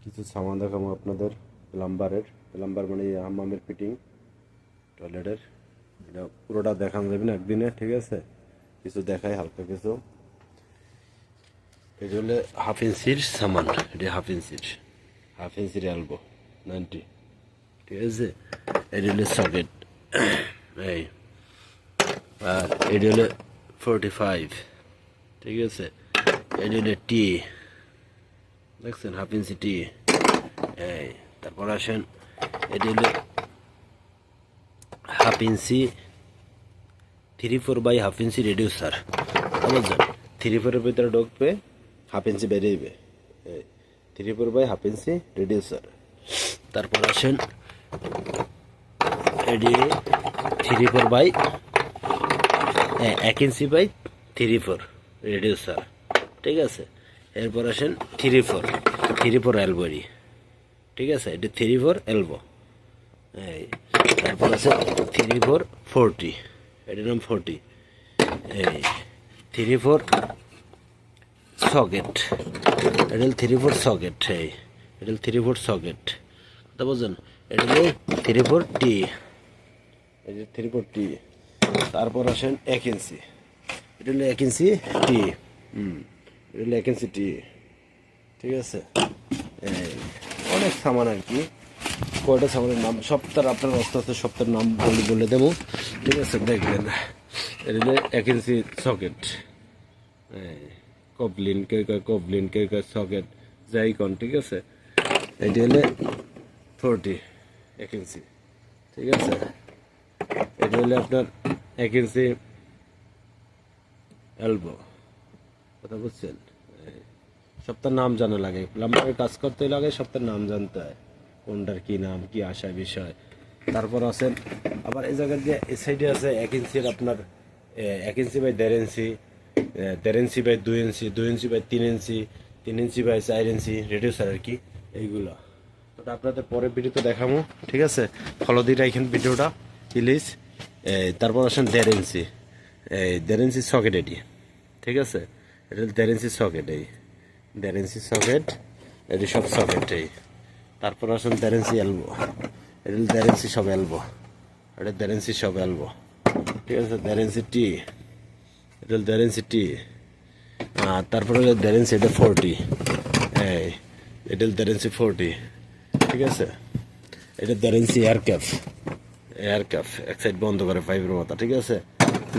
কিছু সামান দেখাবো আপনাদের প্লাম্বার মানে হাম্মামের ফিটিং টয়লেটের। এটা পুরোটা দেখানো যাবে না একদিনে, ঠিক আছে? কিছু দেখাই হালকা কিছু। এটা হলো হাফ ইঞ্চির সামান, এটা হাফ ইঞ্চির এলবো 90, ঠিক আছে? এটা হলো সকেট, এই আর এটা হলো 45, ঠিক আছে? এটা হলো টি, দেখছেন হাফ ইঞ্চি টি। এই তারপর আসেন, এটা হলো half inch 3/4 by half inch reducer, বুঝলেন? 3/4 ভিতরে ঢুকবে, হাফ ইঞ্চি বেরিয়েবে। 3/4 বাই হাফ ইঞ্চি রেডিউসার। তারপর আসেন, এটি 3/4 বাই 1 ইঞ্চি বাই 3/4 রেডিউসার, ঠিক আছে? এরপর আসেন 3/4 এলবো, ঠিক আছে? এটি 3/4 এলবো। এই তারপর আছে 3/4 40, এটার নাম 40। এই 3/4 সকেট, এটা 3/4 সকেট। এটা 3/4 সকেট, কথা বুঝছেন? এটা 3/4 টি, এই যে 3/4 টি। তারপর আসেন 1 ইঞ্চি, এটা 1 ইঞ্চি টি। এটা 1 ইঞ্চি টি, ঠিক আছে? এই অনেক সামান আর কি। কয়টা সামানের নাম সপ্তাহ আপনার আস্তে আস্তে সপ্তাহের নাম বলে দেবো, ঠিক আছে? দেখবেন। এটা 1 ইঞ্চি সকেট, কবলিন, কেউ কয় কবলিন, কেউ কয় সকেট, যাই কন, ঠিক আছে? এটি হলে 40, 1 ইঞ্চি, ঠিক আছে? এটি হলে আপনার 1 ইঞ্চি এলবো, কথা বুঝছেন? সপ্তাহের নাম জানা লাগে, প্লাম্বারের কাজ করতে লাগে সপ্তাহের নাম জানতে হয়, কোনটার কি নাম, কি আসা বিষয়। তারপর আছেন আবার এই জায়গার দিয়ে এই সাইডে আছে 1 ইঞ্চির আপনার 1 inch by 1.5 inch, 1.5 inch by 2 inch, 2 inch by 3 inch, 3 inch by 4 inch reducer আর কি, এইগুলো। ওটা আপনাদের পরের ভিডিওতে দেখাবো, ঠিক আছে? ফলো দিয়ে রাখেন ভিডিওটা প্লিজ। তারপর আসেন 1.5 ইঞ্চি, 1.5 ইঞ্চি সকেট এটি, ঠিক আছে? এটা 1.5 ইঞ্চি সকেট, 1.5 ইঞ্চি সকেট, এটি সব সকেট। তারপর আসেন 1.5 ইঞ্চি এলবো, এটা 1.5 ইঞ্চি সব এলবো, এটা 1.5 ইঞ্চি সব এলবো, ঠিক আছে? 1.5 ইঞ্চি টি, এটা 1.5 ইঞ্চি টি। তারপরে 1.5 ইঞ্চি, এটা 40, এটা 1.5 ইঞ্চি 40, ঠিক আছে? এটা 1.5 ইঞ্চি এয়ার ক্যাপ এক সাইড বন্ধ করে পাইপের মতো, ঠিক আছে?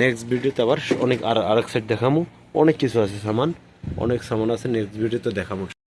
নেক্সট ভিডিওতে আবার অনেক আরেক সাইড দেখাবো, অনেক কিছু আছে সামান, অনেক সামান আছে, নেক্সট ভিডিওতে দেখাবো।